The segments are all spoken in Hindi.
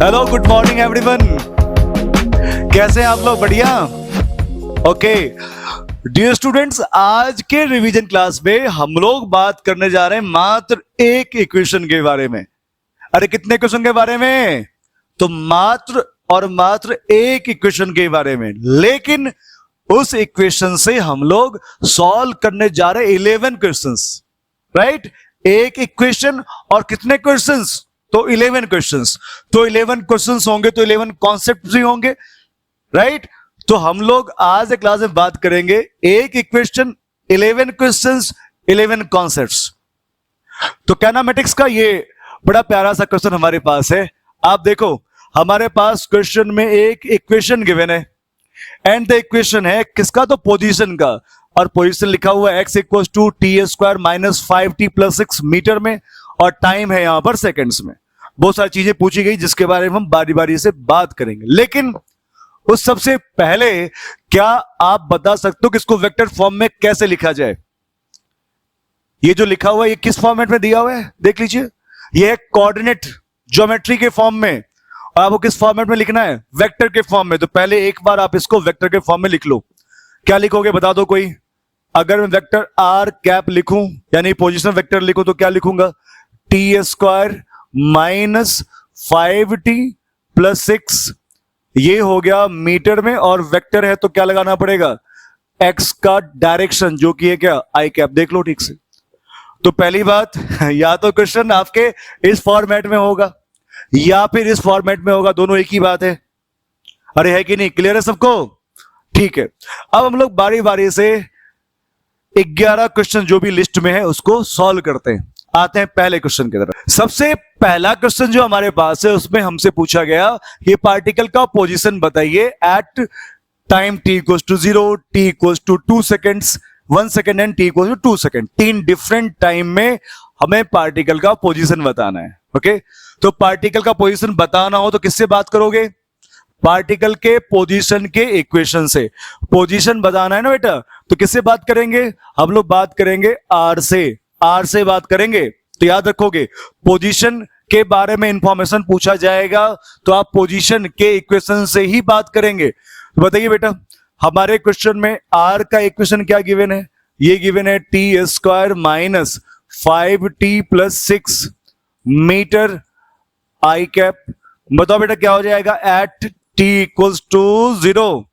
Hello, good morning everyone. कैसे हैं आप लोग? बढ़िया। ओके डियर स्टूडेंट्स, आज के रिवीजन क्लास में हम लोग बात करने जा रहे हैं मात्र एक इक्वेशन के बारे में। अरे कितने क्वेश्चन के बारे में? तो मात्र और मात्र एक इक्वेशन के बारे में, लेकिन उस इक्वेशन से हम लोग सॉल्व करने जा रहे हैं 11 क्वेश्चंस, राइट? एक इक्वेशन और कितने क्वेश्चंस? तो 11 क्वेश्चंस। तो 11 क्वेश्चंस होंगे तो 11 कॉन्सेप्ट भी होंगे, राइट? तो हम लोग आज एक क्लास में बात करेंगे एक इक्वेशन, 11 क्वेश्चंस, 11 कॉन्सेप्ट्स। तो कैनामेटिक्स का ये बड़ा प्यारा सा क्वेश्चन हमारे पास है। आप देखो, हमारे पास क्वेश्चन में एक इक्वेशन गिवन है एंड द इक्वेशन है किसका? तो पोजीशन का। और पोजीशन लिखा हुआ है x equal to t square minus 5t plus 6 metre में, और टाइम है यहां पर सेकंड्स में। बहुत सारी चीजें पूछी गई जिसके बारे में हम बारी बारी से बात करेंगे, लेकिन उस सबसे पहले क्या आप बता सकते हो कि इसको वेक्टर फॉर्म में कैसे लिखा जाए? ये जो लिखा हुआ है ये किस फॉर्मेट में दिया हुआ है देख लीजिए। ये है कोऑर्डिनेट ज्योमेट्री के फॉर्म में, और आपको किस फॉर्मेट में लिखना है? वेक्टर के फॉर्म में। तो पहले एक बार आप इसको वेक्टर के फॉर्म में लिख लो। क्या लिखोगे बता दो कोई? अगर मैं वेक्टर आर कैप लिखूं यानी पोजीशन वेक्टर लिखूं तो क्या लिखूंगा? T square minus 5t plus 6, ये हो गया मीटर में, और वेक्टर है तो क्या लगाना पड़ेगा? x का डायरेक्शन, जो कि है क्या? आई कैप। देख लो ठीक से। तो पहली बात, या तो क्वेश्चन आपके इस फॉर्मेट में होगा या फिर इस फॉर्मेट में होगा, दोनों एक ही बात है। अरे है कि नहीं? क्लियर है सबको? ठीक है, अब हम लोग बारी बारी से 11 क्वेश्चन जो भी लिस्ट में है उसको सॉल्व करते हैं। आते हैं पहले क्वेश्चन की तरफ। सबसे पहला क्वेश्चन जो हमारे पास है उसमें हमसे पूछा गया ये पार्टिकल का पोजीशन बताइए at time t equals to 0, t equals to 2 seconds, 1 second and t equals to 2 second. 3 different time में हमें पार्टिकल का पोजीशन बताना है। ओके, तो पार्टिकल का पोजीशन बताना हो तो किससे बात करोगे? पार्टिकल के पोजीशन के इक्वेशन से। पोजीशन बताना है ना बेटा, तो किससे बात करेंगे? हम लोग बात करेंगे आर से। आर से बात करेंगे। तो याद रखोगे, पोजीशन के बारे में इंफॉर्मेशन पूछा जाएगा तो आप पोजीशन के इक्वेशन से ही बात करेंगे। तो बताइए बेटा, हमारे क्वेश्चन में आर का इक्वेशन क्या गिवन है? ये गिवन है t square minus 5t plus 6 metre i cap. बताओ बेटा क्या हो जाएगा एट t इक्वल्स टू 0।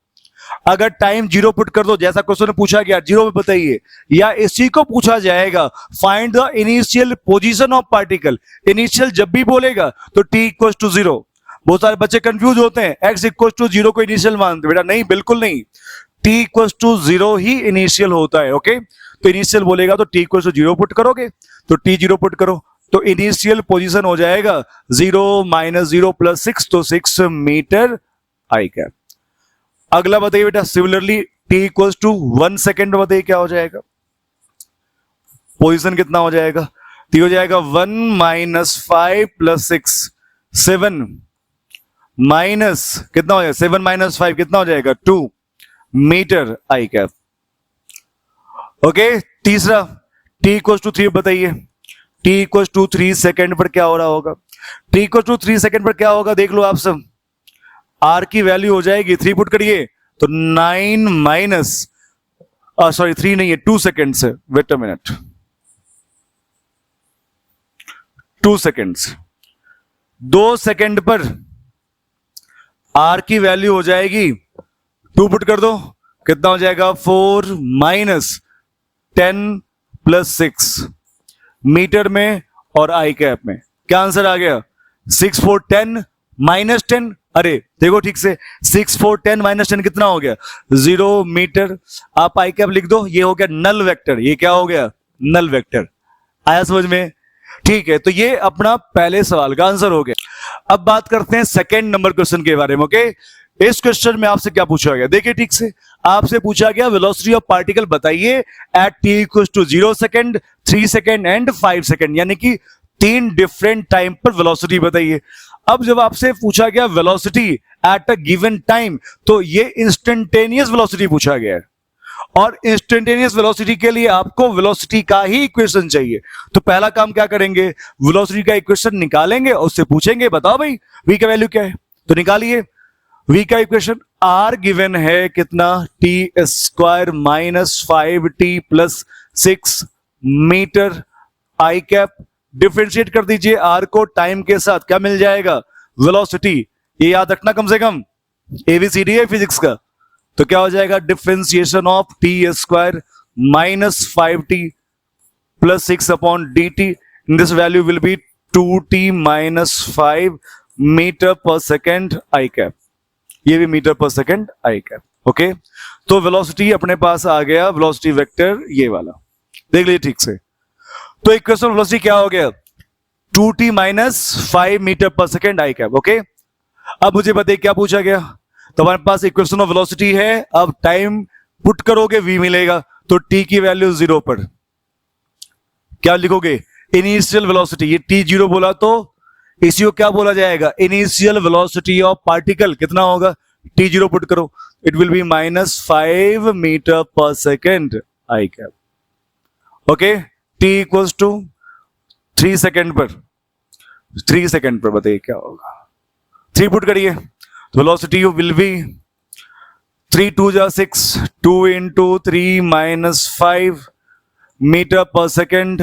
अगर टाइम 0 पुट कर दो, जैसा क्वेश्चन पूछा गया 0 में बताइए, या इसी को पूछा जाएगा find the initial position of particle. Initial जब भी बोलेगा तो t इक्वल्स टू 0। बहुत सारे बच्चे कंफ्यूज होते हैं, x इक्वल्स टू 0 को इनिशियल मानते। बेटा नहीं, बिल्कुल नहीं, t इक्वल्स टू 0 ही इनिशियल होता है। ओके, तो इनिशियल बोलेगा तो t इक्वल्स टू 0 पुट करोगे, तो t 0 पुट करो तो इनिशियल पोजीशन हो जाएगा 0 माइनस 0 प्लस 6, तो 6 मीटर आई कैप। अगला बताइए बेटा, similarly t equals to 1 second बताइए क्या हो जाएगा? पोजीशन कितना हो जाएगा? t हो जाएगा 1 माइनस 5 प्लस 6, 7 माइनस कितना हो जाएगा? 7 माइनस 5 कितना हो जाएगा? 2 मीटर आई कैप। ओके, तीसरा t इक्वल्स टू 3 बताइए। t इक्वल्स टू 3 सेकेंड पर क्या हो रहा होगा? t इक्वल्स टू 3 सेकेंड पर क्या होगा देख लो आप सब। r की वैल्यू हो जाएगी, 3 पुट करिए तो 9 माइनस, सॉरी 3 नहीं है, 2 सेकेंड से। Wait a minute, 2 seconds, 2 second पर r की वैल्यू हो जाएगी, 2 पुट कर दो कितना हो जाएगा? 4 माइनस 10 प्लस 6 मीटर में और आई कैप में। क्या आंसर आ गया? 6 4 10 माइनस 10। अरे देखो ठीक से, 6 4 10 माइनस 10 कितना हो गया? 0 मीटर। आप आई कैप लिख दो, ये हो गया नल वेक्टर। ये क्या हो गया? Null vector. आया समझ में? ठीक है, तो ये अपना पहले सवाल का आंसर हो गया। अब बात करते हैं सेकेंड नंबर क्वेश्चन के बारे में। ओके, इस क्वेश्चन में आपसे क्या पूछा गया देखिए ठीक से। आपसे पूछा गया वेलोसिटी ऑफ पार्टिकल बताइए at t equals to 0 second, 3 second and 5 second, यानी कि 3 डिफरेंट टाइम पर वेलोसिटी बताइए। अब जब आपसे पूछा गया velocity at a given time, तो ये इंस्टेंटेनियस वेलोसिटी पूछा गया है। और इंस्टेंटेनियस वेलोसिटी के लिए आपको वेलोसिटी का ही इक्वेशन चाहिए। तो पहला काम क्या करेंगे, वेलोसिटी का इक्वेशन निकालेंगे और उससे पूछेंगे बताओ भाई v का वैल्यू क्या है। तो निकालिए v का इक्वेशन, r गिवन है कितना, t square minus 5t plus 6 metre i cap. Differentiate कर दीजिए r को टाइम के साथ, क्या मिल जाएगा, वेलोसिटी। ये याद रखना कम से कम, एबीसीडी है फिजिक्स का। तो क्या हो जाएगा, differentiation of t square minus 5t plus 6 upon dt, this value will be 2t minus 5 metre पर सेकेंड आई कैप। ये भी मीटर पर सेकेंड आई कैप। ओके, तो वेलोसिटी अपने पास आ गया, वेलोसिटी वेक्टर ये वाला, देख लीजिए ठीक से। तो इक्वेशन ऑफ वेलोसिटी क्या हो गया, 2t माइनस 5 मीटर पर सेकेंड आई कैप। ओके, अब मुझे बताइए क्या पूछा गया। तो हमारे पास इक्वेशन ऑफ वेलोसिटी है, अब टाइम पुट करोगे v मिलेगा, तो t की वैल्यू 0 पर क्या लिखोगे, इनिशियल वेलोसिटी। ये t 0 बोला तो इसी को क्या बोला जाएगा, इनिशियल वेलोसिटी ऑफ पार्टिकल। कितना होगा, t 0 पुट करो, it will be minus 5 metre पर second i cap. Okay, t equals to 3 second पर, 3 सेकेंड पर बताइए क्या होगा, 3 पुट करिए तो वेलोसिटी विल बी 3 2 जा 6, 2 into 3 minus 5 मीटर पर second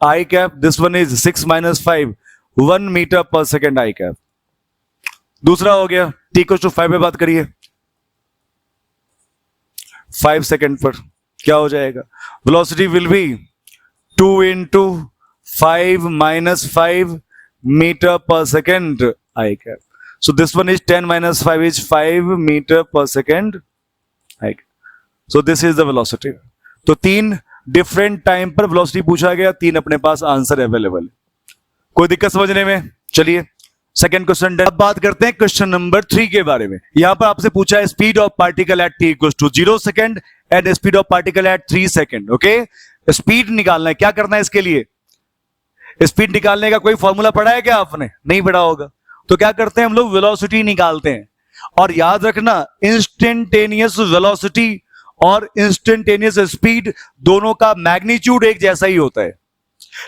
i cap. This one is 6 minus 5, 1 metre पर सेकेंड आई कैप। दूसरा हो गया t को 5 पे बात करिए, 5 सेकेंड पर क्या हो जाएगा, velocity will be 2 into 5 minus 5 metre पर second i cap. So this one is 10 minus 5 is 5 meter per second. So this is the velocity. तो 3 डिफरेंट टाइम पर वेलोसिटी पूछा गया, 3 अपने पास आंसर अवेलेबल। कोई दिक्कत समझने में? चलिए सेकंड क्वेश्चन। अब बात करते हैं क्वेश्चन नंबर 3 के बारे में। यहां पर आपसे पूछा है speed of particle at t equals to 0 second and speed of particle at 3 second. Okay, speed निकालना है। क्या करना है इसके लिए, स्पीड निकालने का कोई फॉर्मूला पढ़ा है क्या आपने, नहीं पढ़ा होगा। तो क्या करते हैं हम लोग, वेलोसिटी निकालते हैं। और याद रखना इंस्टेंटेनियस वेलोसिटी और इंस्टेंटेनियस स्पीड दोनों का मैग्नीट्यूड एक जैसा ही होता है,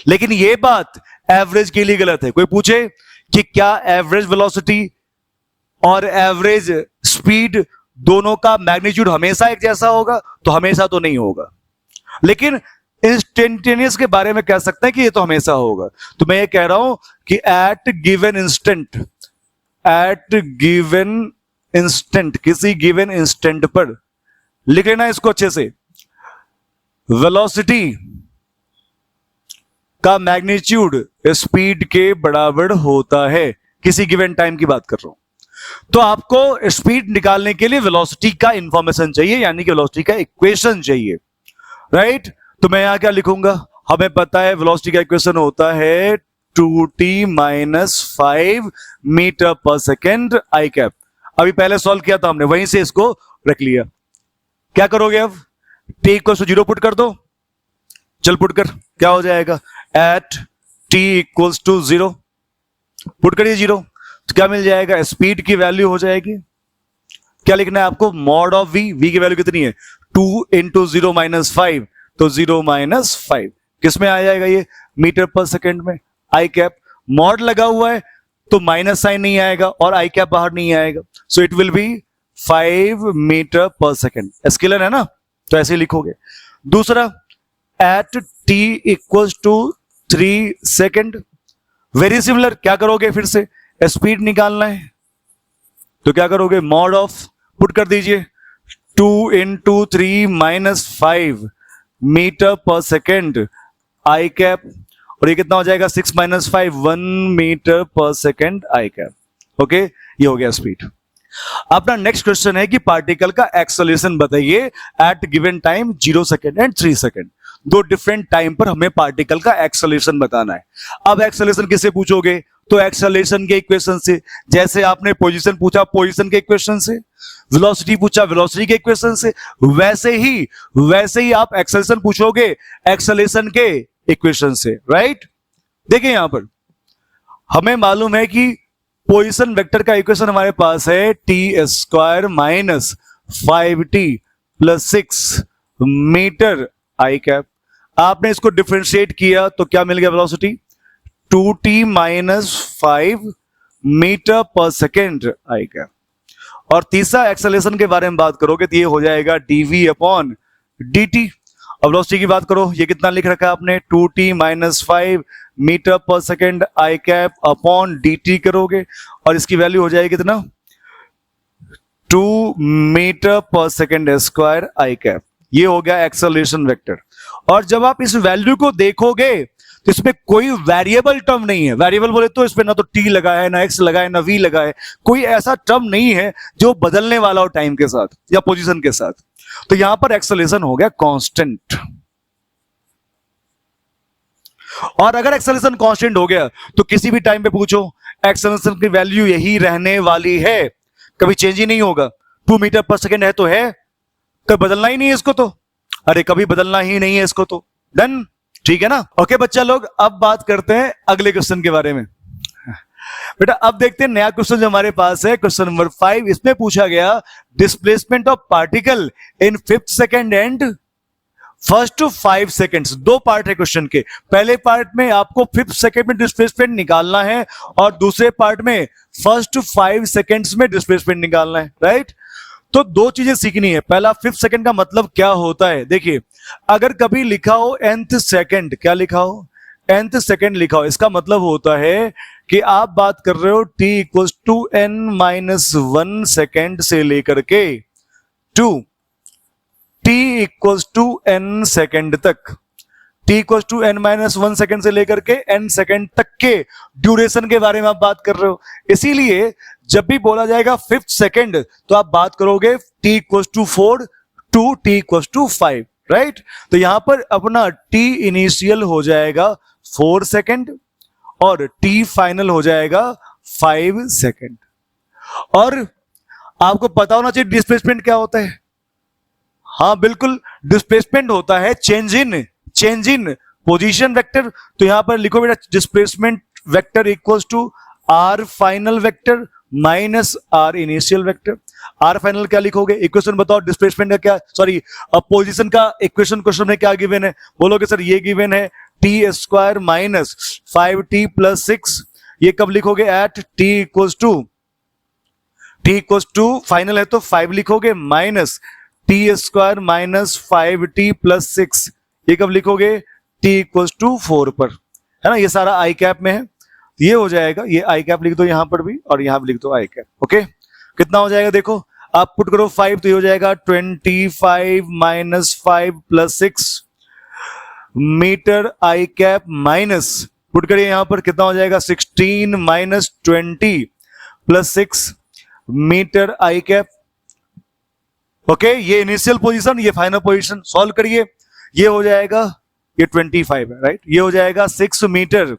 लेकिन यह बात एवरेज के लिए गलत है। कोई पूछे कि क्या एवरेज वेलोसिटी और एवरेज स्पीड दोनों का मैग्नीट्यूड हमेशा एक जैसा होगा, तो हमेशा तो नहीं होगा, लेकिन इंस्टेंटेनियस के बारे में कह सकते हैं कि ये तो हमेशा होगा। तो मैं ये कह रहा हूं कि एट गिवन इंस्टेंट, किसी गिवन इंस्टेंट पर, लिख लेना इसको अच्छे से, वेलोसिटी का मैग्नीट्यूड स्पीड के बराबर होता है। किसी गिवन टाइम की बात कर रहा हूं। तो आपको स्पीड निकालने के लिए वेलोसिटी का इंफॉर्मेशन चाहिए, यानी कि वेलोसिटी का इक्वेशन चाहिए, राइट। तो मैं यहां क्या लिखूंगा, हमें पता है वेलोसिटी का इक्वेशन होता है 2t माइनस 5 मीटर पर सेकेंड आई कैप। अभी पहले सॉल्व किया था हमने, वहीं से इसको रख लिया। क्या करोगे अब, t इक्वल टू 0 पुट कर दो, चल पुट कर, क्या हो जाएगा, at t equals to 0 put करिए 0, तो क्या मिल जाएगा, स्पीड की वैल्यू हो जाएगी, क्या लिखना है आपको, मॉड ऑफ v। v की वैल्यू कितनी है, 2 into 0 minus 5, तो 0 minus 5 किस में आ जाएगा, ये मीटर पर सेकेंड में। आई कैप मॉड लगा हुआ है तो माइनस साइन नहीं आएगा और आई कैप बाहर नहीं आएगा, so it will be 5 metre पर सेकेंड। स्केलर है ना, तो ऐसे लिखोगे। दूसरा, at t equals to 3 second, very similar. क्या करोगे, फिर से स्पीड निकालना है, तो क्या करोगे, मॉड ऑफ, पुट कर दीजिए 2 into 3 minus 5 मीटर पर सेकेंड आई कैप, और ये कितना हो जाएगा, 6 minus 5, 1 मीटर पर सेकेंड आई कैप। ओके, ये हो गया स्पीड। अपना नेक्स्ट क्वेश्चन है कि पार्टिकल का एक्सेलरेशन बताइए at given time 0 second and 3 second. दो डिफरेंट टाइम पर हमें पार्टिकल का एक्सेलरेशन बताना है। अब एक्सेलरेशन किससे पूछोगे, तो एक्सेलरेशन के इक्वेशन से। जैसे आपने पोजीशन पूछा पोजीशन के इक्वेशन से, वेलोसिटी पूछा वेलोसिटी के इक्वेशन से, वैसे ही आप एक्सेलरेशन पूछोगे एक्सेलरेशन के इक्वेशन से, राइट। देखिए यहां पर हमें मालूम है कि पोजीशन वेक्टर का इक्वेशन हमारे पास है t² minus 5t plus 6 metre i cap. आपने इसको डिफरेंशिएट किया तो क्या मिल गया वेलोसिटी 2t माइनस 5 मीटर पर सेकेंड आई कैप। और तीसरा एक्सेलरेशन के बारे में बात करोगे तो ये हो जाएगा dv अपॉन dt। अब वेलोसिटी की बात करो, ये कितना लिख रखा है आपने 2t माइनस 5 मीटर पर second i cap upon dt करोगे और इसकी वैल्यू हो जाएगी कितना 2 मीटर पर सेकेंड स्क्वायर आई कैप। ये हो गया एक्सेलरेशन वेक्टर। और जब आप इस वैल्यू को देखोगे तो इसमें कोई वेरिएबल टर्म नहीं है। वेरिएबल बोले तो इसमें ना तो t लगा है, ना x लगा है, ना v लगा है। कोई ऐसा टर्म नहीं है जो बदलने वाला हो टाइम के साथ या पोजीशन के साथ। तो यहां पर एक्सेलरेशन हो गया कांस्टेंट। और अगर एक्सेलरेशन कांस्टेंट हो गया तो किसी भी टाइम पे पूछो एक्सेलरेशन की वैल्यू यही रहने वाली है, कभी चेंज ही नहीं होगा। 2 मीटर पर सेकेंड है तो है, कभी बदलना ही नहीं है इसको तो, अरे कभी बदलना ही नहीं है इसको तो। डन, ठीक है ना। ओके बच्चा लोग, अब बात करते हैं अगले क्वेश्चन के बारे में। बेटा अब देखते हैं नया क्वेश्चन जो हमारे पास है, क्वेश्चन नंबर 5। इसमें पूछा गया displacement of particle in 5th second and first 5 seconds. दो पार्ट है क्वेश्चन के। पहले पार्ट में आपको 5th सेकेंड में डिस्प्लेसमेंट निकालना है और दूसरे पार्ट में फर्स्ट 5 सेकेंड्स में डिस्प्लेसमेंट निकालना है, राइट। तो दो चीजें सीखनी है। पहला 5th सेकेंड का मतलब क्या होता है। देखिए अगर कभी लिखा हो nth सेकेंड, क्या लिखा हो nth सेकेंड लिखा हो, इसका मतलब होता है कि आप बात कर रहे हो t equal to n minus 1 second से लेकर के to t equal to n second तक। t equal to n minus 1 second से लेकर के n सेकेंड तक के ड्यूरेशन के बारे में आप बात कर रहे हो। इसीलिए जब भी बोला जाएगा 5th सेकेंड तो आप बात करोगे t equal to 4 to t equal to 5, right. तो यहां पर अपना t इनिशियल हो जाएगा 4 सेकेंड और t फाइनल हो जाएगा 5 सेकेंड। और आपको पता होना चाहिए डिस्प्लेसमेंट क्या होता है। हाँ बिल्कुल, डिस्प्लेसमेंट होता है चेंज इन पोजीशन वेक्टर। तो यहां पर लिखो बेटा displacement vector equals to r final vector minus r initial vector. R final क्या लिखोगे, इक्वेशन बताओ डिस्प्लेसमेंट का क्या, सॉरी पोजीशन का इक्वेशन क्वेश्चन में क्या गिवन है। बोलोगे सर ये गिवन है t square minus 5t plus 6। ये कब लिखोगे at t equals to final है तो 5 लिखोगे minus t square minus 5t plus 6। ये कब लिखोगे t इक्वल्स टू 4 पर, है ना। ये सारा आई कैप में है, ये हो जाएगा, ये आई कैप लिख दो यहां पर भी और यहां भी लिख दो आई कैप। ओके कितना हो जाएगा देखो, आप पुट करो 5 तो ये हो जाएगा 25 minus 5 plus 6 metre i cap minus, put करिए यहां पर कितना हो जाएगा 16 minus 20 plus 6 metre i cap. Okay ये इनिशियल पोजीशन, ये फाइनल पोजीशन। सॉल्व करिए, ये हो जाएगा, ये 25 है, राइट। ये हो जाएगा 6 metre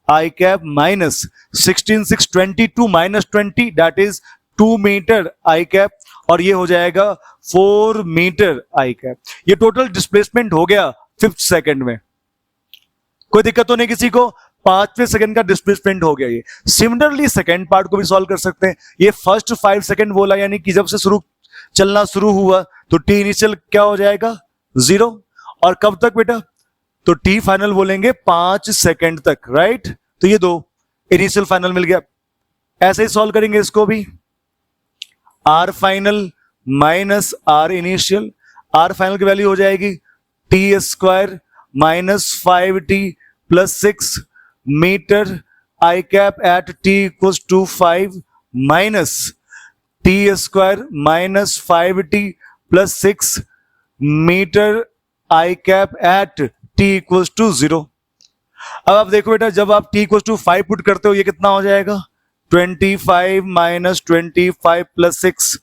i cap minus 16 6 22 minus 20 that is 2 metre i cap और ये हो जाएगा 4 मीटर आई कैप। ये टोटल डिस्प्लेसमेंट हो गया 5th सेकेंड में। कोई दिक्कत तो नहीं किसी को, 5वें सेकंड का डिस्प्लेसमेंट हो गया ये। सिमिलरली सेकंड पार्ट को भी सॉल्व कर सकते हैं। ये फर्स्ट 5 सेकंड बोला, यानी कि जब से चलना शुरू हुआ तो टी इनिशियल क्या हो जाएगा 0 और कब तक बेटा, तो टी फाइनल बोलेंगे 5 सेकंड तक, राइट। तो ये दो इनिशियल फाइनल मिल गया। ऐसे ही सॉल्व करेंगे इसको भी, r final minus r initial. R final की वैल्यू हो जाएगी t square minus 5t plus 6 metre i cap at t equal to 5 minus t square minus 5t plus 6 metre i cap at t equal to 0। अब आप देखो बेटा, जब आप t इक्वल टू 5 पुट करते हो ये कितना हो जाएगा 25 minus 25 plus 6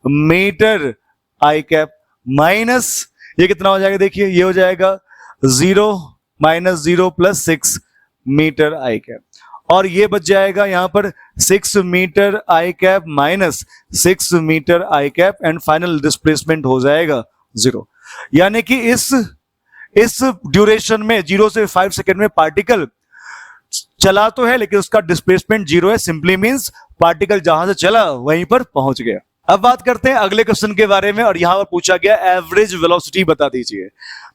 metre i cap minus ये कितना हो जाएगा, देखिए ये हो जाएगा 0 minus 0 plus 6 metre i cap और ये बच जाएगा यहां पर 6 metre i cap minus 6 metre i cap and final displacement हो जाएगा 0। यानी कि इस ड्यूरेशन में 0 से 5 सेकेंड में पार्टिकल चला तो है लेकिन उसका डिस्प्लेसमेंट 0 है। सिंपली मींस पार्टिकल जहां से चला वहीं पर पहुंच गया। अब बात करते हैं अगले क्वेश्चन के बारे में, और यहां पर पूछा गया एवरेज वेलोसिटी बता दीजिए।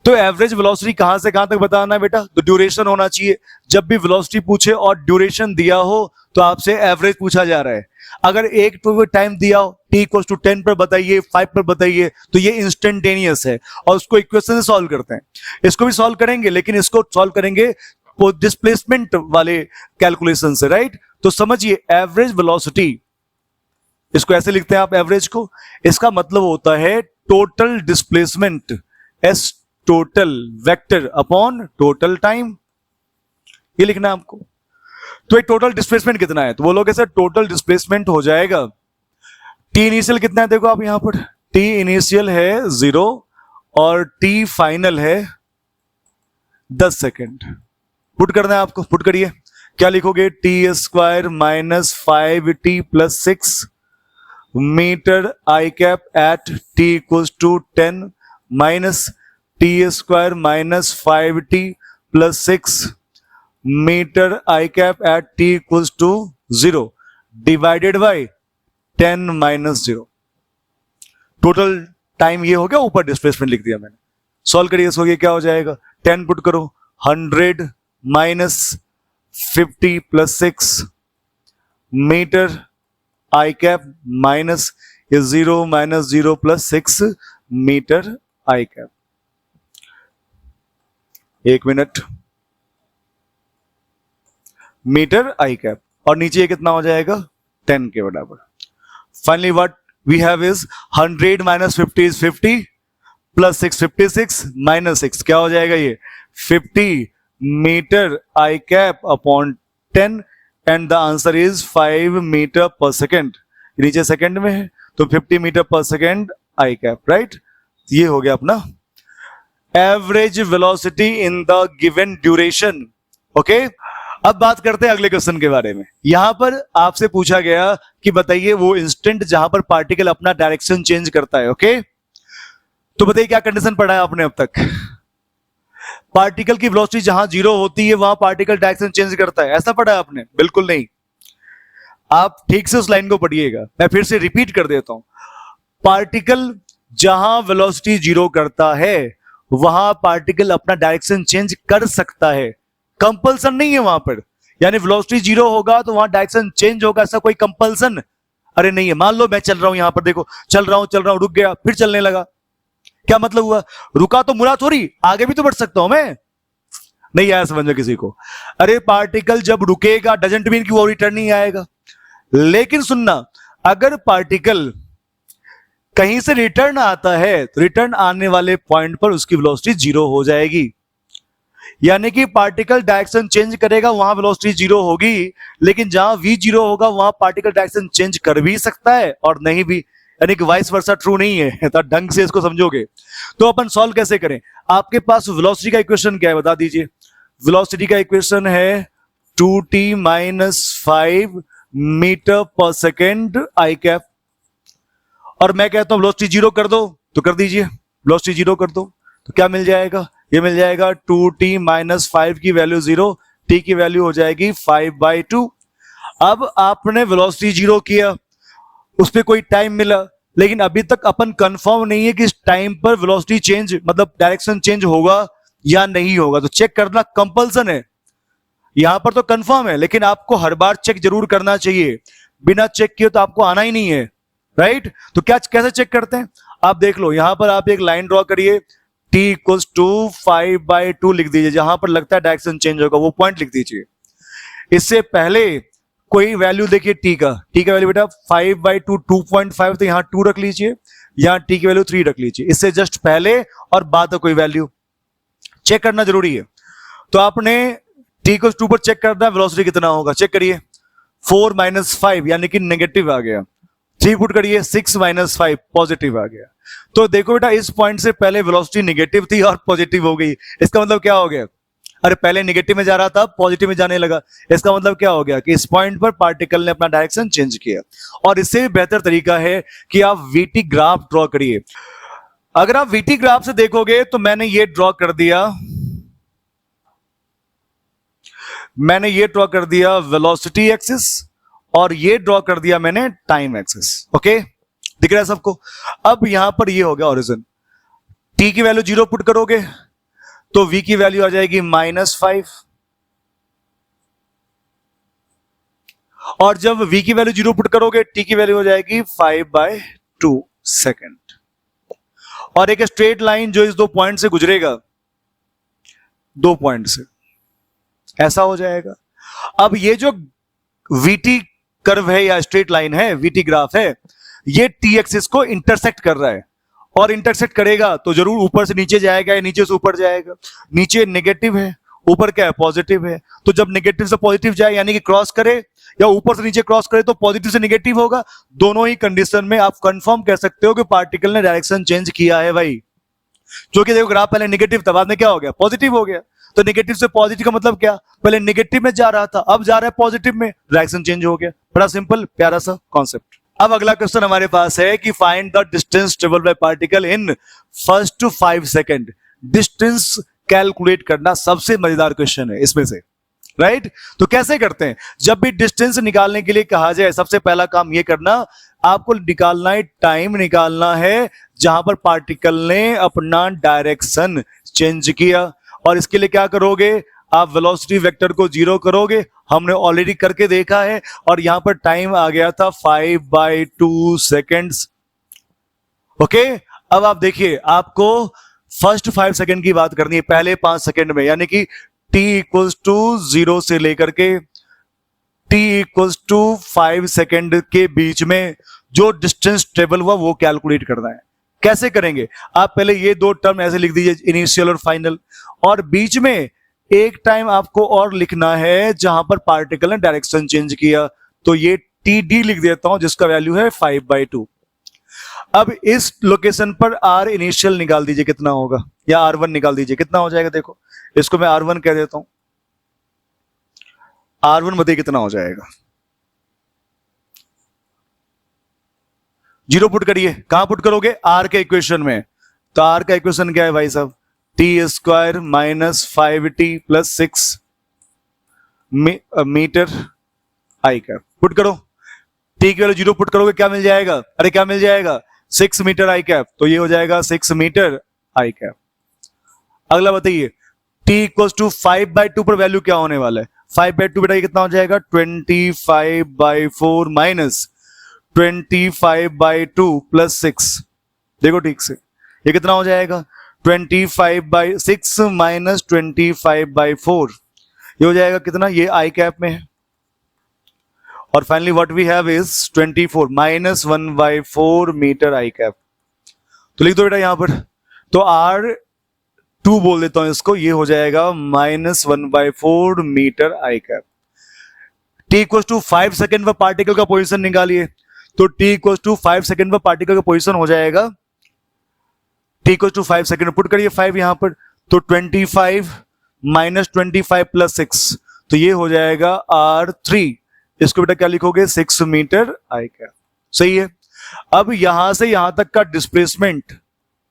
तो एवरेज वेलोसिटी कहां से कहां तक बताना है बेटा? तो ड्यूरेशन होना चाहिए। जब भी वेलोसिटी पूछे और ड्यूरेशन दिया हो तो आपसे एवरेज पूछा जा रहा है। अगर एक तो टाइम दिया हो t इक्वल्स टू 10 पर बताइए, 5 पर बताइए, तो ये इंस्टेंटेनियस है और उसको इक्वेशन से सॉल्व करते हैं। इसको भी सॉल्व करेंगे लेकिन इसको सॉल्व करेंगे डिस्प्लेसमेंट वाले कैलकुलेशन से, राइट? तो समझिए एवरेज वेलोसिटी, इसको ऐसे लिखते हैं आप एवरेज को, इसका मतलब होता है total displacement, S total vector upon total time, ये लिखना है आपको। तो एक टोटल डिस्प्लेसमेंट कितना है? तो बोलोगे सर टोटल डिस्प्लेसमेंट हो जाएगा, टी इनिशियल कितना है? देखो आप यहां पर टी इनिशियल है 0 और टी फाइनल है 10 सेकेंड। पुट करना है आपको, पुट करिए। क्या लिखोगे? T square minus 5t plus 6 metre i cap at t equals to 10 minus t square minus 5t plus 6 metre i cap at t equals to 0 divided by 10 minus 0। Total time ये हो गया, ऊपर डिस्प्लेसमेंट लिख दिया मैंने। सॉल्व करिए इसको, ये क्या हो जाएगा? 10 पुट करो, 100 minus 50 plus 6 metre i cap minus 0 minus 0 plus 6 metre i cap. एक मिनट, मीटर आई कैप, और नीचे ये कितना हो जाएगा? 10 के बराबर। Finally what we have is 100 minus 50 is 50 plus 6 56 minus 6 क्या हो जाएगा? ये 50 metre i cap upon 10 and the answer is 5 metre पर सेकेंड। नीचे सेकेंड में है तो 50 मीटर पर सेकेंड आई कैप, राइट? ये हो गया अपना average velocity in the given duration. Okay, अब बात करते हैं अगले क्वेश्चन के बारे में। यहां पर आपसे पूछा गया कि बताइए वो इंस्टेंट जहां पर पार्टिकल अपना डायरेक्शन चेंज करता है। ओके, तो बताइए क्या कंडीशन पढ़ा है आपने अब तक? पार्टिकल की वेलोसिटी जहां 0 होती है वहां पार्टिकल डायरेक्शन चेंज करता है, ऐसा पढ़ा है आपने? बिल्कुल नहीं। आप ठीक से उस लाइन को पढ़िएगा, मैं फिर से रिपीट कर देता हूं। पार्टिकल जहां वेलोसिटी 0 करता है वहां पार्टिकल अपना डायरेक्शन चेंज कर सकता है, कंपल्सन नहीं है वहां पर। यानी वेलोसिटी 0 होगा तो वहां डायरेक्शन चेंज होगा, ऐसा कोई कंपल्सन अरे नहीं है। मान लो मैं चल रहा हूं, यहां पर देखो चल रहा हूं, रुक गया, फिर चलने लगा, क्या मतलब हुआ? रुका तो मुड़ा थोड़ी, आगे भी तो बढ़ सकता हूं मैं। नहीं आया समझ में किसी को? अरे पार्टिकल जब रुकेगा डजंट मीन कि वो रिटर्न नहीं आएगा। लेकिन सुनना, अगर पार्टिकल कहीं से रिटर्न आता है तो रिटर्न आने वाले पॉइंट पर उसकी वेलोसिटी 0 हो जाएगी। यानी कि पार्टिकल डायरेक्शन चेंज करेगा वहां वेलोसिटी 0 होगी, लेकिन जहां v 0 होगा वहां पार्टिकल डायरेक्शन चेंज कर भी सकता है और नहीं भी। यानी कि वाइस वर्सा ट्रू नहीं है। तो ढंग से इसको समझोगे तो अपन सॉल्व कैसे करें? आपके पास वेलोसिटी का इक्वेशन क्या है बता दीजिए? वेलोसिटी का इक्वेशन है 2t माइनस 5 मीटर पर सेकेंड आई कैप, और मैं कहता हूं वेलोसिटी 0 कर दो, तो कर दीजिए। वेलोसिटी 0 कर दो तो क्या मिल जाएगा? ये मिल जाएगा 2t माइनस 5 की वैल्यू 0, t की वैल्यू हो जाएगी 5/2। अब आपने वेलोसिटी 0 किया, उस पर कोई टाइम मिला, लेकिन अभी तक अपन कंफर्म नहीं है कि इस टाइम पर वेलोसिटी चेंज मतलब डायरेक्शन चेंज होगा या नहीं होगा। तो चेक करना कंपल्सन है। यहां पर तो कंफर्म है, लेकिन आपको हर बार चेक जरूर करना चाहिए। बिना चेक किए तो आपको आना ही नहीं है, राइट? तो क्या कैसे चेक करते हैं? आप देख लो, यहां पर आप एक लाइन ड्रॉ करिए, t इक्वल्स टू 5/2 लिख दीजिए। जहां पर लगता है डायरेक्शन चेंज होगा वो पॉइंट लिख दीजिए। इससे पहले कोई वैल्यू देखिए t का वैल्यू बेटा 5/2 2.5, तो यहां 2 रख लीजिए, यहां t की वैल्यू 3 रख लीजिए। इससे जस्ट पहले और बाद में कोई वैल्यू चेक करना जरूरी है। तो आपने t को 2 पर चेक करना है, वेलोसिटी कितना होगा चेक करिए। 4 माइनस 5 यानी कि नेगेटिव आ गया, 3 पुट करिए, 6 माइनस 5 पॉजिटिव आ गया। तो देखो बेटा इस पॉइंट से पहले वेलोसिटी नेगेटिव थी और पॉजिटिव हो गई। इसका मतलब क्या हो गया? अरे पहले नेगेटिव में जा रहा था, पॉजिटिव में जाने लगा। इसका मतलब क्या हो गया कि इस पॉइंट पर पार्टिकल ने अपना डायरेक्शन चेंज किया। और इससे भी बेहतर तरीका है कि आप वीटी ग्राफ ड्रॉ करिए। अगर आप वीटी ग्राफ से देखोगे तो मैंने ये ड्रॉ कर दिया, वेलोसिटी एक्सिस, और ये ड्रॉ कर दिया मैंने टाइम एक्सिस। ओके, दिख रहा है सबको। अब यहां पर ये हो गया ओरिजिन, टी की वैल्यू 0 पुट करोगे तो v की वैल्यू आ जाएगी -5, और जब v की वैल्यू 0 पुट करोगे t की वैल्यू हो जाएगी 5/2 सेकेंड। और एक स्ट्रेट लाइन जो इस 2 पॉइंट से गुजरेगा, 2 पॉइंट से, ऐसा हो जाएगा। अब ये जो vt कर्व है या स्ट्रेट लाइन है, vt ग्राफ है, ये t एक्सिस को इंटरसेक्ट कर रहा है, और इंटरसेक्ट करेगा तो जरूर ऊपर से नीचे जाएगा या नीचे से ऊपर जाएगा। नीचे नेगेटिव है, ऊपर क्या है, पॉजिटिव है। तो जब नेगेटिव से पॉजिटिव जाए यानी कि क्रॉस करे, या ऊपर से नीचे क्रॉस करे तो पॉजिटिव से नेगेटिव होगा। दोनों ही कंडीशन में आप कंफर्म कह सकते हो कि पार्टिकल ने डायरेक्शन चेंज किया है भाई। क्योंकि देखो ग्राफ पहले नेगेटिव था, बाद में क्या हो गया, पॉजिटिव हो गया। तो नेगेटिव से पॉजिटिव का मतलब क्या, पहले नेगेटिव में जा रहा था, अब जा रहा है पॉजिटिव में, डायरेक्शन चेंज हो गया। बड़ा सिंपल प्यारा सा कॉन्सेप्ट। अब अगला क्वेश्चन हमारे पास है कि find the distance travelled by particle in first 5 second. Distance calculate करना सबसे मजेदार क्वेश्चन है इसमें से, राइट? तो कैसे करते हैं, जब भी डिस्टेंस निकालने के लिए कहा जाए, सबसे पहला काम यह करना, आपको निकालना है, टाइम निकालना है जहां पर पार्टिकल ने अपना डायरेक्शन चेंज किया। और इसके लिए क्या करोगे, आप वेलोसिटी वेक्टर को 0 करोगे, हमने ऑलरेडी करके देखा है, और यहां पर टाइम आ गया था 5/2 सेकेंड्स। ओके, अब आप देखिए, आपको फर्स्ट 5 सेकेंड की बात करनी है, पहले 5 सेकेंड में, यानी कि t = 0 से लेकर के t = 5 सेकेंड के बीच में जो डिस्टेंस ट्रेवल हुआ वो कैलकुलेट करना है। कैसे करेंगे, आप पहले ये 2 टर्म ऐसे लिख दीजिए, इनिशियल और फाइनल, और बीच में एक टाइम आपको और लिखना है जहां पर पार्टिकल ने डायरेक्शन चेंज किया। तो ये TD लिख देता हूं, जिसका वैल्यू है 5/2। अब इस लोकेशन पर R इनिशियल निकाल दीजिए कितना होगा, या R1 निकाल दीजिए कितना हो जाएगा। देखो इसको मैं R1 कह देता हूं, R1 बताइए कितना हो जाएगा। 0 पुट करिए, कहां पुट करोगे, R के इक्वेशन में। तो R का इक्वेशन क्या है भाई साहब, t² - 5t + 6 metre i cap. Put करो, t की वैल्यू 0 पुट करोगे, क्या मिल जाएगा, अरे क्या मिल जाएगा, 6 मीटर आई कैप। तो ये हो जाएगा 6 मीटर आई कैप। अगला बताइए, t = 5/2 पर वैल्यू क्या होने वाला है, 5/2 बेटा ये कितना हो जाएगा, 25/4 - 25/2 + 6। देखो ठीक से, ये कितना हो जाएगा, 25/6 - 25/4, ये हो जाएगा कितना, ये आई कैप में है। और finally what we have is 24 - 1/4 metre i cap. तो लिख दो बेटा यहां पर, तो R2 बोल देता हूं इसको, ये हो जाएगा -1/4 metre i cap. t = 5 second पर पार्टिकल का पोजीशन निकालिए, तो t = 5 सेकेंड पर पार्टिकल का पोजीशन हो जाएगा, t = 5 सेकेंड, पुट करिए 5 यहां पर, तो 25 - 25 + 6, तो ये हो जाएगा R3। इसको बेटा क्या लिखोगे, 6 मीटर आई कैप। सही है। अब यहां से यहां तक का डिस्प्लेसमेंट,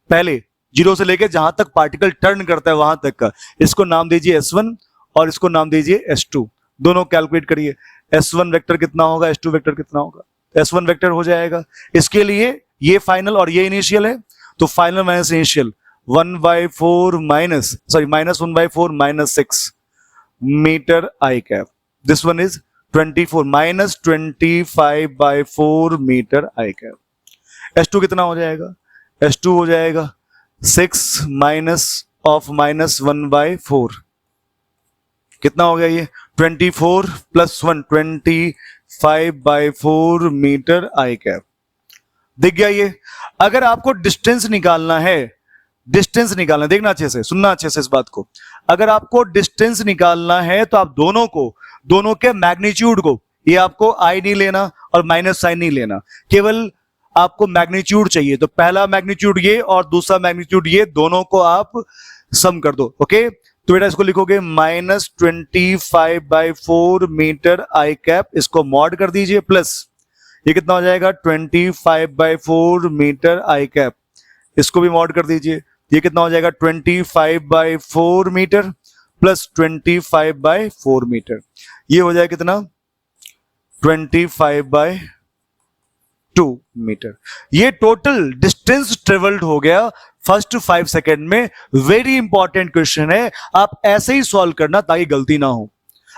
पहले 0 से लेकर जहां तक पार्टिकल टर्न करता है वहां तक का, इसको नाम दीजिए S1 और इसको नाम दीजिए S2। दोनों कैलकुलेट करिए, S1 वेक्टर कितना होगा, S2 वेक्टर कितना होगा। S1 वेक्टर हो जाएगा, इसके लिए ये फाइनल और ये इनिशियल है, तो final minus initial -1/4 - 6 metre i cap. This one is 24 - 25/4 metre i cap. S2 कितना हो जाएगा, S2 हो जाएगा 6 - -1/4, कितना हो गया ये, 24 + 1 25/4 मीटर आई कैप। दिख गया ये। अगर आपको डिस्टेंस निकालना है, डिस्टेंस निकालना, देखना अच्छे से, सुनना अच्छे से इस बात को, अगर आपको डिस्टेंस निकालना है तो आप दोनों के मैग्नीट्यूड को, ये आपको आई नहीं लेना और माइनस साइन नहीं लेना, केवल आपको मैग्नीट्यूड चाहिए। तो पहला मैग्नीट्यूड ये और दूसरा मैग्नीट्यूड ये, दोनों को आप सम कर दो। ओके, तो बेटा इसको लिखोगे -25/4 मीटर आई कैप, इसको मॉड कर दीजिए, प्लस ये कितना हो जाएगा, 25/4 मीटर आई कैप, इसको भी मॉड कर दीजिए, ये कितना हो जाएगा, 25/4 मीटर प्लस 25/4 मीटर, ये हो जाएगा कितना, 25/, 2 मीटर। ये टोटल डिस्टेंस ट्रेवल्ड हो गया फर्स्ट 5 सेकेंड में। वेरी इंपॉर्टेंट क्वेश्चन है, आप ऐसे ही सॉल्व करना ताकि गलती ना हो।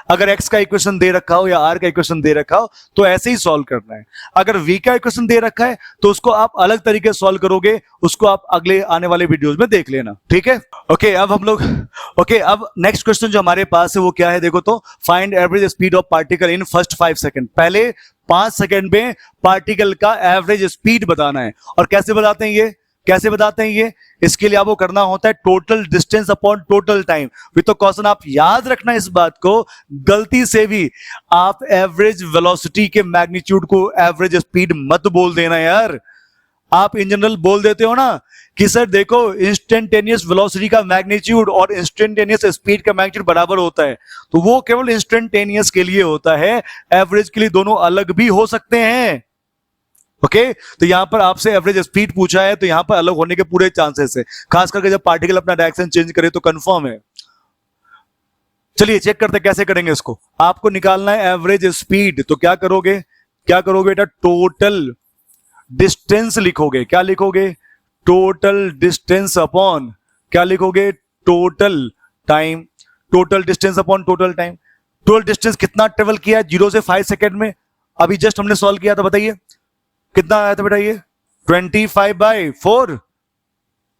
अगर x का इक्वेशन दे रखा हो या r का इक्वेशन दे रखा हो तो ऐसे ही सॉल्व करना है। अगर v का इक्वेशन दे रखा है तो उसको आप अलग तरीके से सॉल्व करोगे, उसको आप अगले आने वाले वीडियोस में देख लेना, ठीक है। ओके, अब हम लोग अब नेक्स्ट क्वेश्चन जो हमारे पास है वो क्या है, देखो तो, find average speed of particle in first 5 second. पहले 5 सेकेंड में पार्टिकल का एवरेज स्पीड बताना है। और कैसे बताते हैं ये, कैसे बताते हैं ये, इसके लिए आपको करना होता है total distance upon total time. फिर तो क्वेश्चन आप याद रखना इस बात को, गलती से भी आप एवरेज वेलोसिटी के मैग्नीट्यूड को एवरेज स्पीड मत बोल देना यार। आप इन जनरल बोल देते हो ना कि सर देखो इंस्टेंटेनियस वेलोसिटी का मैग्नीट्यूड और इंस्टेंटेनियस स्पीड का मैग्नीट्यूड बराबर होता है, तो वो केवल इंस्टेंटेनियस के लिए होता है, एवरेज के लिए दोनों अलग भी हो सकते हैं। ओके, तो यहां पर आपसे एवरेज स्पीड पूछा है तो यहां पर अलग होने के पूरे चांसेस है, खास करके जब पार्टिकल अपना डायरेक्शन चेंज करे तो कंफर्म है। चलिए चेक करते कैसे करेंगे इसको। आपको निकालना है एवरेज स्पीड, तो क्या करोगे, क्या करोगे बेटा, टोटल डिस्टेंस लिखोगे। क्या लिखोगे, टोटल डिस्टेंस अपॉन क्या लिखोगे, total time. Total distance upon total time. Total distance कितना ट्रेवल किया 0 से 5 सेकेंड में, अभी जस्ट हमने सॉल्व किया था, बताइए कितना आया था बेटा, ये 25/4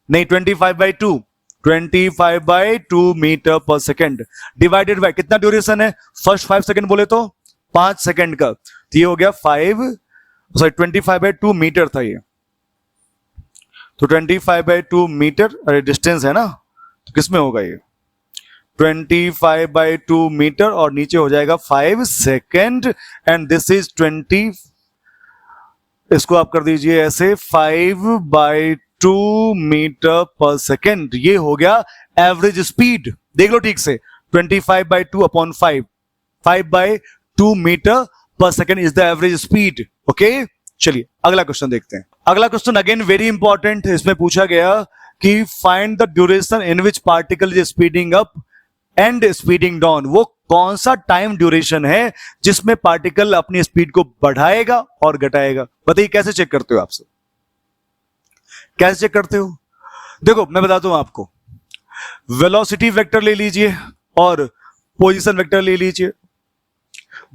नहीं 25/2, 25/2 मीटर पर सेकेंड डिवाइडेड बाय कितना ड्यूरेशन है, फर्स्ट 5 सेकेंड बोले तो 5 सेकेंड का, तो ये हो गया 25/2 मीटर था ये, तो 25/2 मीटर, अरे डिस्टेंस है ना, तो किसमें होगा ये 25/2 मीटर और नीचे हो जाएगा 5 सेकेंड एंड दिस इज 20, इसको आप कर दीजिए ऐसे 5/2 मीटर पर सेकेंड। ये हो गया एवरेज स्पीड, देख लो ठीक से, 25/2 अपॉन 5, 5/2 मीटर पर second is the average speed. Okay, चलिए अगला क्वेश्चन देखते हैं। अगला क्वेश्चन अगेन वेरी इंपॉर्टेंट, इसमें पूछा गया कि find the duration in which particle is speeding up and speeding down. वो कौन सा टाइम ड्यूरेशन है जिसमें पार्टिकल अपनी स्पीड को बढ़ाएगा और घटाएगा। बताइए कैसे चेक करते हो, आपसे कैसे चेक करते हो। देखो मैं बताता हूं आपको, वेलोसिटी वेक्टर ले लीजिए और पोजीशन वेक्टर ले लीजिए,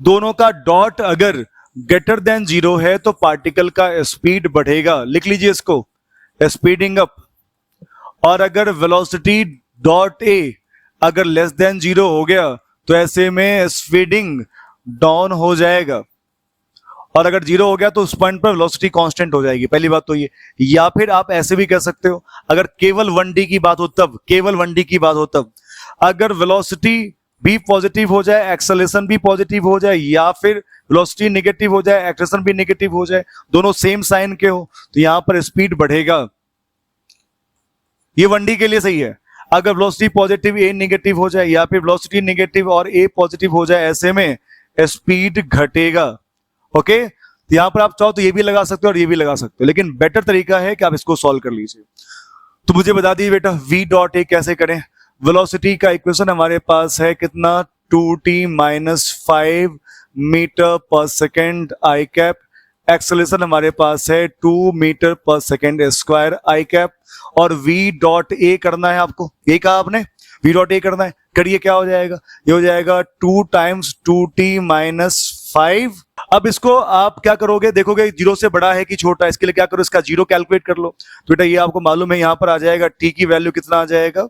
दोनों का डॉट अगर ग्रेटर देन 0 है तो पार्टिकल का स्पीड बढ़ेगा, लिख लीजिए इसको, स्पीडिंग अप। और अगर वेलोसिटी डॉट ए अगर लेस देन 0 हो गया तो ऐसे में स्पीडिंग डाउन हो जाएगा, और अगर 0 हो गया तो उस पॉइंट पर वेलोसिटी कांस्टेंट हो जाएगी। पहली बात तो ये, या फिर आप ऐसे भी कर सकते हो, अगर केवल 1D की बात हो तब, केवल 1D की बात हो तब, अगर वेलोसिटी भी पॉजिटिव हो जाए, एक्सेलरेशन भी पॉजिटिव हो जाए, या फिर वेलोसिटी नेगेटिव हो जाए, एक्सेलरेशन भी नेगेटिव हो जाए, दोनों सेम साइन के हो, तो यहां पर स्पीड बढ़ेगा। ये 1D के लिए सही है। अगर वेलोसिटी पॉजिटिव ए नेगेटिव हो जाए या फिर वेलोसिटी नेगेटिव और ए पॉजिटिव हो जाए, ऐसे में स्पीड घटेगा। ओके, तो यहां पर आप चाहो तो ये भी लगा सकते हो और ये भी लगा सकते हो, लेकिन बेटर तरीका है कि आप इसको सॉल्व कर लीजिए। तो मुझे बता दीजिए बेटा v डॉट ए कैसे करें। वेलोसिटी का इक्वेशन हमारे पास है कितना, 2t-5 मीटर पर सेकेंड आई कैप। एक्सेलरेशन हमारे पास है 2 मीटर पर सेकेंड स्क्वायर आई कैप, और v डॉट ए करना है आपको, ये कहा आपने v डॉट ए करना है, करिए क्या हो जाएगा, ये हो जाएगा 2 × 2t-5। अब इसको आप क्या करोगे, देखोगे 0 से बड़ा है कि छोटा है, इसके लिए क्या करो, इसका 0 कैलकुलेट कर लो। तो बेटा ये आपको मालूम है, यहां पर आ जाएगा t की वैल्यू कितना आ जाएगा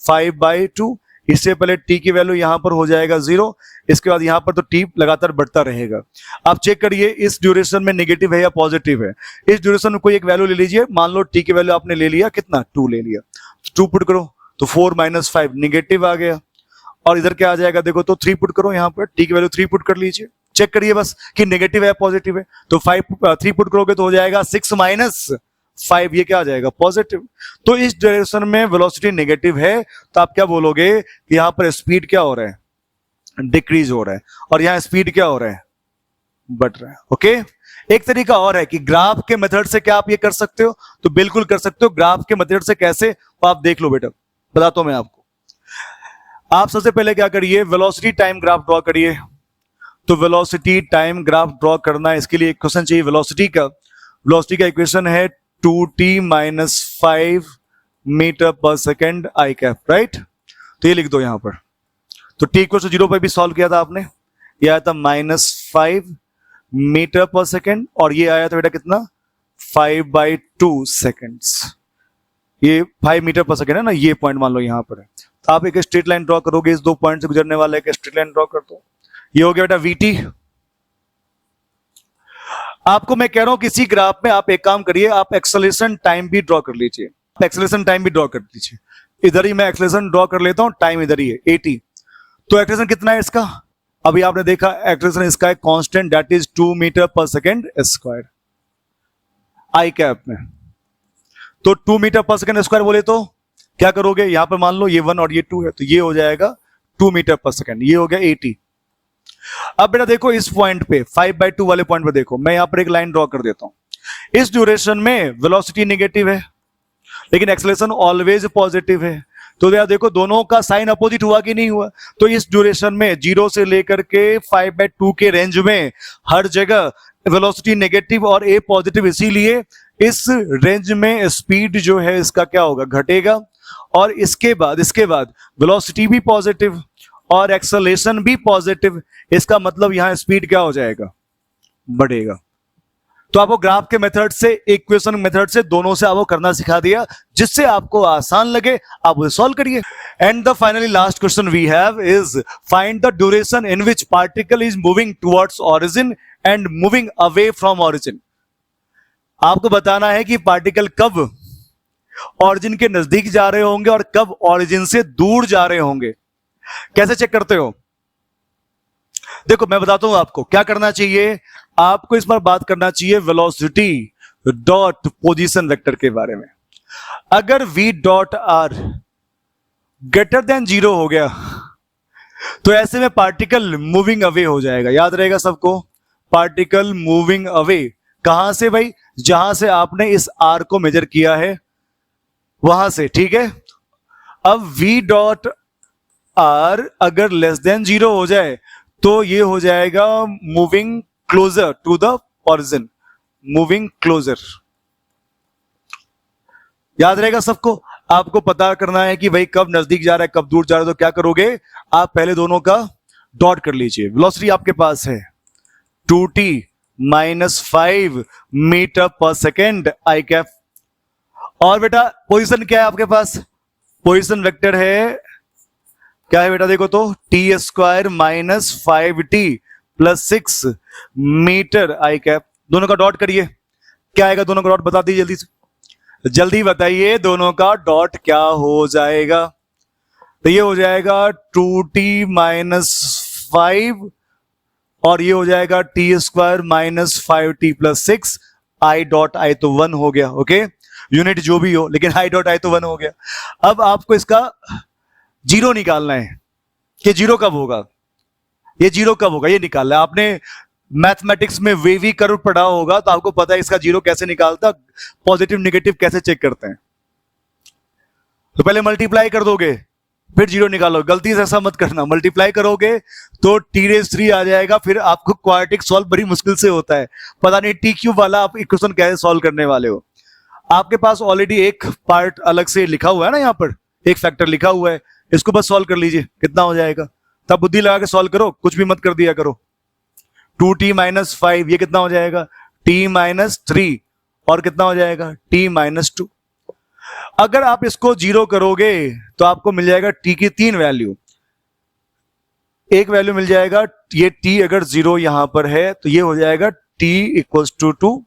5/2, इससे पहले t की वैल्यू यहां पर हो जाएगा 0, इसके बाद यहां पर तो t लगातार बढ़ता रहेगा। आप चेक करिए इस ड्यूरेशन में नेगेटिव है या पॉजिटिव है। इस ड्यूरेशन में कोई एक वैल्यू ले लीजिए, मान लो t की वैल्यू आपने ले लिया कितना, 2 ले लिया, 2 पुट करो तो 4 - 5 नेगेटिव आ गया, और इधर क्या आ जाएगा देखो तो 3 पुट करो, यहां पर t की वैल्यू 3 पुट कर लीजिए, चेक करिए बस कि नेगेटिव है पॉजिटिव है, तो 3 पुट करोगे तो हो जाएगा 6 - 5, ये क्या आ जाएगा पॉजिटिव। तो इस डायरेक्शन में वेलोसिटी नेगेटिव है, तो आप क्या बोलोगे कि यहां पर स्पीड क्या हो रहा है, डिक्रीज हो रहा है, और यहां स्पीड क्या हो रहा है, बढ़ रहा है। ओके, एक तरीका और है कि ग्राफ के मेथड से क्या आप ये कर सकते हो, तो बिल्कुल कर सकते हो। ग्राफ के मेथड से कैसे, तो आप देख लो बेटा, बताता हूं मैं आपको। आप सबसे पहले क्या करिए, वेलोसिटी टाइम ग्राफ ड्रॉ करिए। तो वेलोसिटी टाइम ग्राफ ड्रॉ करना है, इसके लिए एक क्वेश्चन चाहिए वेलोसिटी का, वेलोसिटी का इक्वेशन है 2t माइनस 5 मीटर पर सेकेंड आई कैप, राइट। तो ये लिख दो यहां पर। तो t इक्वल टू 0 पर भी सॉल्व किया था आपने, ये आया था -5 मीटर पर सेकेंड, और ये आया था बेटा कितना 5/2 सेकेंड्स। ये 5 मीटर पर सेकेंड है ना, ये पॉइंट मान लो यहां पर है। तो आप एक स्ट्रेट लाइन ड्रॉ करोगे, इस 2 पॉइंट से गुजरने वाला एक स्ट्रेट लाइन ड्रॉ कर दो। ये हो गया बेटा vt। आपको मैं कह रहा हूं किसी ग्राफ में आप एक काम करिए, आप एक्सेलरेशन टाइम भी ड्रॉ कर लीजिए, एक्सेलरेशन टाइम भी ड्रॉ कर लीजिए। इधर ही मैं एक्सेलरेशन ड्रॉ कर लेता हूं, टाइम इधर ही है 80। तो एक्सेलरेशन कितना है इसका, अभी आपने देखा एक्सेलरेशन इसका है कांस्टेंट, दैट इज 2 मीटर पर सेकेंड स्क्वायर आई कैप में। तो 2 मीटर पर सेकेंड स्क्वायर बोले तो क्या करोगे, यहां पर मान लो ये 1 और ये 2 है, तो ये हो जाएगा 2 मीटर पर सेकेंड, ये हो गया 80। अब बेटा देखो इस पॉइंट पे 5/2 वाले पॉइंट पे देखो, मैं यहां पर एक लाइन ड्रॉ कर देता हूं। इस ड्यूरेशन में वेलोसिटी नेगेटिव है लेकिन एक्सेलरेशन ऑलवेज पॉजिटिव है, तो यार देखो दोनों का साइन अपोजिट हुआ कि नहीं हुआ। तो इस ड्यूरेशन में 0 से लेकर के 5/2 के रेंज में हर जगह वेलोसिटी नेगेटिव और ए पॉजिटिव, इसीलिए इस रेंज में स्पीड जो है इसका क्या होगा, घटेगा। और इसके बाद वेलोसिटी भी पॉजिटिव और एक्सेलरेशन भी पॉजिटिव, इसका मतलब यहां स्पीड क्या हो जाएगा, बढ़ेगा। तो आपको ग्राफ के मेथड से, इक्वेशन मेथड से, दोनों से आपको करना सिखा दिया, जिससे आपको आसान लगे आप उसे सॉल्व करिए। And the finally last question we have is find the duration in which particle is moving towards origin and moving away from origin. आपको बताना है कि पार्टिकल कब ओरिजिन के नजदीक जा रहे होंगे और कब ओरिजिन से दूर जा रहे होंगे। कैसे चेक करते हो, देखो मैं बताता हूं आपको क्या करना चाहिए। आपको इस बार बात करना चाहिए वेलोसिटी डॉट पोजीशन वेक्टर के बारे में। अगर v dot are greater than 0 हो गया तो ऐसे में पार्टिकल मूविंग अवे हो जाएगा। याद रहेगा सबको, पार्टिकल मूविंग अवे कहां से भाई, जहां से आपने इस आर को मेजर किया है वहां से, ठीक है। अब v डॉट आर अगर लेस देन 0 हो जाए तो ये हो जाएगा moving closer to the origin, moving closer. याद रहेगा सबको। आपको पता करना है कि भाई कब नजदीक जा रहा है कब दूर जा रहा है, तो क्या करोगे आप पहले दोनों का डॉट कर लीजिए। वेलोसिटी आपके पास है 2t माइनस 5 मीटर पर सेकेंड आई कैप, और बेटा पोजीशन क्या है आपके पास, पोजीशन वेक्टर है क्या है बेटा, देखो तो t square minus 5t plus 6 metre i cap. दोनों का डॉट करिए, क्या आएगा, दोनों का डॉट बता दीजिए जल्दी से, जल्दी बताइए दोनों का डॉट क्या हो जाएगा। तो ये हो जाएगा 2t माइनस 5 और ये हो जाएगा T square minus 5t plus 6, I dot I तो 1 हो गया। ओके, यूनिट जो भी हो लेकिन आई डॉट आई तो 1 हो गया। अब आपको इसका जीरो निकालना है कि जीरो कब होगा, ये जीरो कब होगा ये निकालना है। आपने मैथमेटिक्स में वेवी कर्व पढ़ा होगा तो आपको पता है इसका जीरो कैसे निकालता, पॉजिटिव नेगेटिव कैसे चेक करते हैं। तो पहले मल्टीप्लाई कर दोगे फिर जीरो निकालो, गलती से ऐसा मत करना, मल्टीप्लाई करोगे तो t3 आ जाएगा, फिर आपको क्वाड्रेटिक सॉल्व बड़ी मुश्किल से होता है, पता नहीं टी क्यूब वाला आप इक्वेशन कैसे सॉल्व करने वाले हो। आपके पास ऑलरेडी एक पार्ट अलग से लिखा हुआ है ना, यहाँ पर एक फैक्टर लिखा हुआ है, इसको बस सॉल्व कर लीजिए, कितना हो जाएगा। तब बुद्धि लगा के सॉल्व करो, कुछ भी मत कर दिया करो। 2t माइनस 5 ये कितना हो जाएगा, t माइनस 3 और कितना हो जाएगा t माइनस 2। अगर आप इसको जीरो करोगे तो आपको मिल जाएगा t की 3 वैल्यू। एक वैल्यू मिल जाएगा, ये t अगर जीरो यहां पर है तो ये हो जाएगा t इक्वल्स टू 2,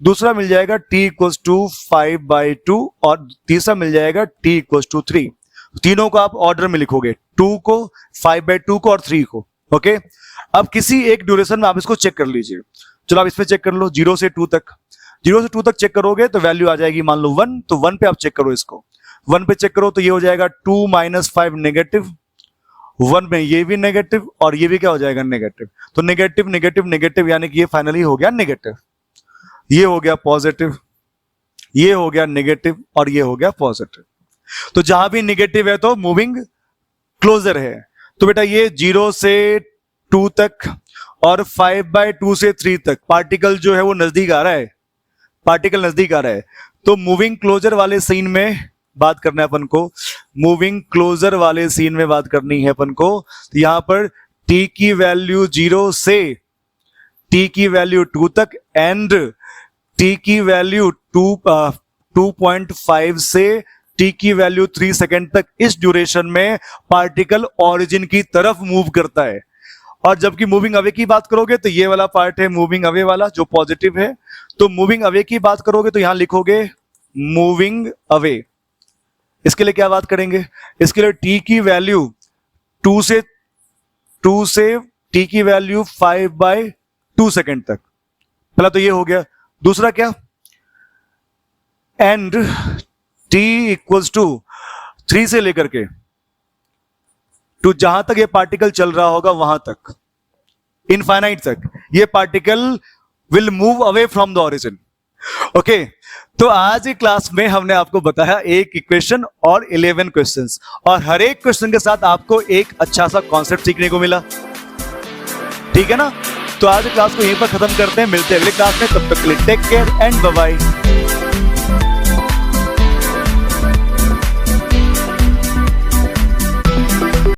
दूसरा मिल जाएगा t इक्वल्स टू 5/2 और तीसरा मिल जाएगा t इक्वल्स टू 3। तीनों को आप ऑर्डर में लिखोगे, 2 को, 5/2 को और 3 को। ओके, अब किसी एक ड्यूरेशन में आप इसको चेक कर लीजिए। चलो आप इसमें चेक कर लो 0 से 2 तक। 0 से 2 तक चेक करोगे तो वैल्यू आ जाएगी मान लो 1, तो 1 पे आप चेक करो, इसको 1 पे चेक करो तो ये हो जाएगा 2 माइनस 5 नेगेटिव, 1 में ये भी नेगेटिव और ये भी क्या हो जाएगा नेगेटिव। तो नेगेटिव नेगेटिव नेगेटिव यानी कि ये फाइनली हो गया नेगेटिव, ये हो गया पॉजिटिव, ये हो गया नेगेटिव और ये हो गया पॉजिटिव। तो जहां भी नेगेटिव है तो मूविंग क्लोजर है। तो बेटा ये 0 से 2 तक और 5/2 से 3 तक पार्टिकल जो है वो नजदीक आ रहा है, पार्टिकल नजदीक आ रहा है, तो मूविंग क्लोजर वाले सीन में बात करना है अपन को, मूविंग क्लोजर वाले सीन में बात करनी है अपन को। तो यहां पर t की वैल्यू 0 से t की वैल्यू 2 तक एंड t की वैल्यू 2.5 से t की वैल्यू 3 सेकेंड तक, इस ड्यूरेशन में पार्टिकल ओरिजिन की तरफ मूव करता है। और जबकि मूविंग अवे की बात करोगे तो ये वाला पार्ट है मूविंग अवे वाला जो पॉजिटिव है, तो मूविंग अवे की बात करोगे तो यहां लिखोगे मूविंग अवे। इसके लिए क्या बात करेंगे, इसके लिए t की वैल्यू 2 से t की वैल्यू 5/2 सेकेंड तक, पहला तो ये हो गया। दूसरा क्या, एंड t इक्वल्स टू 3 से लेकर के टू जहां तक ये पार्टिकल चल रहा होगा वहां तक, इनफाइनाइट तक, ये particle will move away from the origin. Okay, तो आज की क्लास में हमने आपको बताया एक इक्वेशन और 11 क्वेश्चंस, और हर एक क्वेश्चन के साथ आपको एक अच्छा सा कॉन्सेप्ट सीखने को मिला। ठीक है ना, तो आज की क्लास को यहीं पर खत्म करते हैं, मिलते हैं अगले क्लास में, तब तक के लिए take care and bye bye.